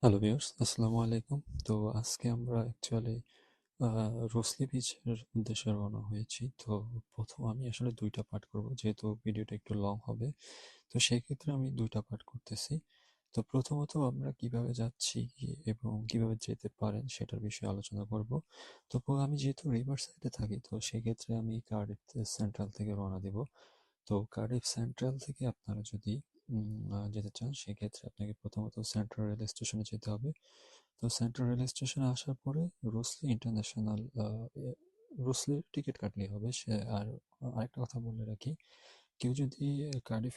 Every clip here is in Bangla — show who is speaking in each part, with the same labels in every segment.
Speaker 1: হ্যালো ভিউয়ার্স, আসসালামু আলাইকুম। তো আজকে আমরা অ্যাকচুয়ালি রোসলি বিচের উদ্দেশ্যে রওনা হয়েছি। তো প্রথম আমি আসলে ২টা পার্ট করব, যেহেতু ভিডিওটা একটু লং হবে। তো সেই ক্ষেত্রে আমি ২টা পার্ট করতেছি। তো প্রথমত আমরা কিভাবে যাচ্ছি এবং কিভাবে যেতে পারেন সেটার বিষয়ে আলোচনা করব। তো আমি যেহেতু রিভার সাইডে থাকি, তো সেক্ষেত্রে আমি কার্ডিফ সেন্ট্রাল থেকে রওনা দেব। তো কার্ডিফ সেন্ট্রাল থেকে আপনারা যদি যেতে চান, সেক্ষেত্রে আপনাকে প্রথমত সেন্ট্রাল রেল স্টেশনে যেতে হবে। তো সেন্ট্রাল রেল স্টেশনে আসার পরে রোসলি ইন্টারন্যাশনাল রোসলির টিকিট কাটলেই হবে। আর আরেকটা কথা বলে রাখি, কেউ যদি কার্ডিফ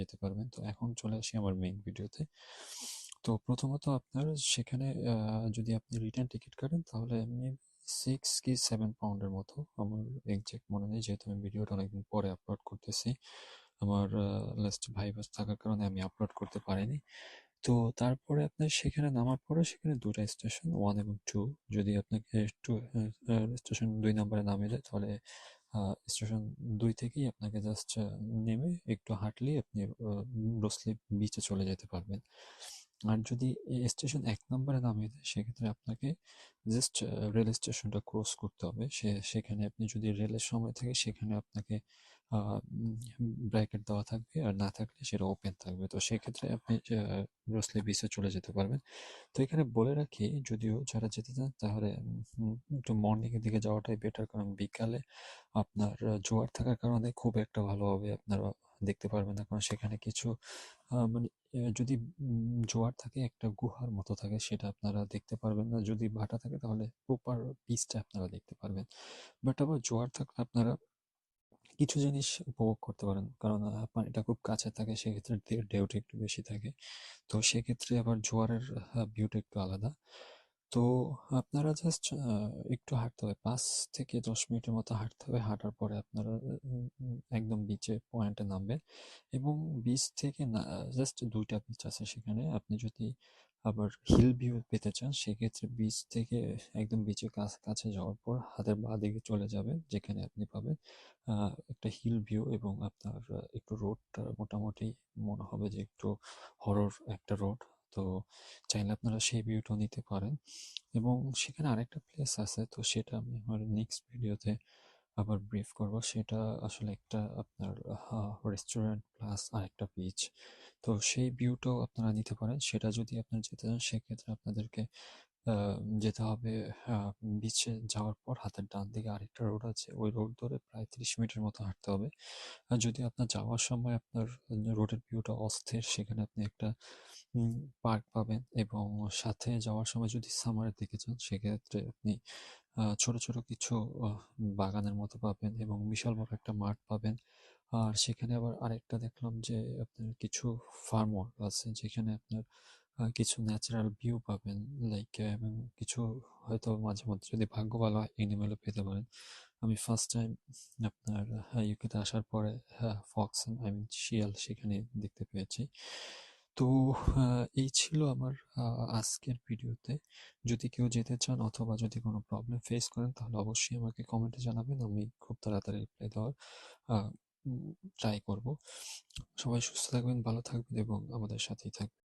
Speaker 1: যেতে পারবেন। তো এখন চলে আসি আমার মেইন ভিডিওতে। তো প্রথমত আপনার সেখানে যদি আপনি রিটার্ন টিকিট কাটেন, তাহলে আমি 6 কি 7 পাউন্ডের মতো, আমার এক্সাক্ট মনে নেই, যেহেতু আমি ভিডিওটা অনেকদিন পরে আপলোড করতেছি। আমার লাস্ট ভাইবাস থাকার কারণে আমি আপলোড করতে পারিনি। তো তারপরে আপনার সেখানে নামার পরে সেখানে 2টা স্টেশন, 1 এবং 2। যদি আপনাকে স্টেশন 2 নম্বরে নামিয়ে দেয়, তাহলে স্টেশন 2 থেকেই আপনাকে জাস্ট নেমে একটু হাঁটলেই আপনি রোসলি বিচে চলে যেতে পারবেন। আর যদি স্টেশন 1 নম্বরে নামিয়ে দেয়, সেক্ষেত্রে আপনাকে জাস্ট রেল স্টেশনটা ক্রস করতে হবে। সেখানে আপনি যদি রেলের সময় থাকে, সেখানে আপনাকে ব্র্যাকেট দেওয়া থাকবে, আর না থাকলে সেটা ওপেন থাকবে। তো সেক্ষেত্রে আপনি রোসলি বিচে চলে যেতে পারবেন। তো এখানে বলে রাখি, যদিও যারা যেতে চান তাহলে একটু মর্নিং এর দিকে যাওয়াটাই বেটার, কারণ বিকালে আপনার জোয়ার থাকার কারণে খুব একটা ভালোভাবে আপনারা দেখতে পারবেন না, কারণ সেখানে কিছু মানে যদি জোয়ার থাকে, একটা গুহার মতো থাকে, সেটা আপনারা দেখতে পারবেন না। যদি ভাটা থাকে, তাহলে প্রপার বিচটা আপনারা দেখতে পারবেন। বাট আবার জোয়ার থাকলে আপনারা কিছু জিনিস উপভোগ করতে পারেন, কারণ পানিটা খুব কাছে থাকে, সেক্ষেত্রে ঢেউটা একটু বেশি থাকে। তো সেক্ষেত্রে আবার জোয়ারের ভিউটা একটু আলাদা। তো আপনারা জাস্ট একটু হাঁটতে হবে, 5 থেকে 10 মিনিটের মতো হাঁটতে হবে। হাঁটার পরে আপনারা একদম বিচে পয়েন্টে নামবেন, এবং বিচ থেকে না, জাস্ট 2টা বিচ আছে সেখানে। আপনি যদি আবার হিল ভিউ পেতে চান, সেক্ষেত্রে বিচ থেকে একদম বিচের কাছে যাওয়ার পর হাতের বাঁ দিকে চলে যাবেন, যেখানে আপনি পাবেন একটা হিল ভিউ, এবং আপনার একটু রোডটা মোটামুটি মনে হবে যে একটু হরর একটা রোড। তো চাইলে আপনারা সেই ভিউটাও নিতে পারেন। এবং সেখানে আরেকটা প্লেস আছে, তো সেটা আমি আমার নেক্সট ভিডিওতে আবার ব্রিফ করব। সেটা আসলে একটা আপনার রেস্টুরেন্ট প্লাস আরেকটা বিচ। তো সেই ভিউটাও আপনারা নিতে পারেন। সেটা যদি আপনারা যেতে চান, সেক্ষেত্রে আপনাদেরকে যেতে হবে বিচে যাওয়ার পর হাতের ডান দিকে আরেকটা রোড আছে, ওই রোড ধরে প্রায় 30 মিনিটের মতো হাঁটতে হবে। আর যদি আপনার যাওয়ার সময় আপনার রোডের ভিউটা অস্থির, সেখানে আপনি একটা পার্ক পাবেন, এবং সাথে যাওয়ার সময় যদি সামারের দিকে যান, সেক্ষেত্রে আপনি ছোট ছোট কিছু বাগানের মতো পাবেন, এবং বিশাল বড় একটা মাঠ পাবেন। আর সেখানে আবার আরেকটা দেখলাম যে আপনার কিছু ফার্ম ওয়ার্ক আছে, যেখানে আপনার কিছু ন্যাচারাল ভিউ পাবেন, লাইক, এবং কিছু হয়তো মাঝে মধ্যে যদি ভাগ্য ভালো হয় এনিমেলও পেতে পারেন। আমি ফার্স্ট টাইম আপনার ইউকেতে আসার পরে ফক্স, আই মিন শিয়াল, সেখানে দেখতে পেয়েছি। তো এই ছিল আমার আজকের ভিডিওতে। যদি কেউ যেতে চান অথবা যদি কোনো প্রবলেম ফেস করেন, তাহলে অবশ্যই আমাকে কমেন্টে জানাবেন, আমি খুব তাড়াতাড়ি রিপ্লাই দেওয়ার ট্রাই করব। সবাই সুস্থ থাকবেন, ভালো থাকবেন, এবং আমাদের সাথেই থাকবেন।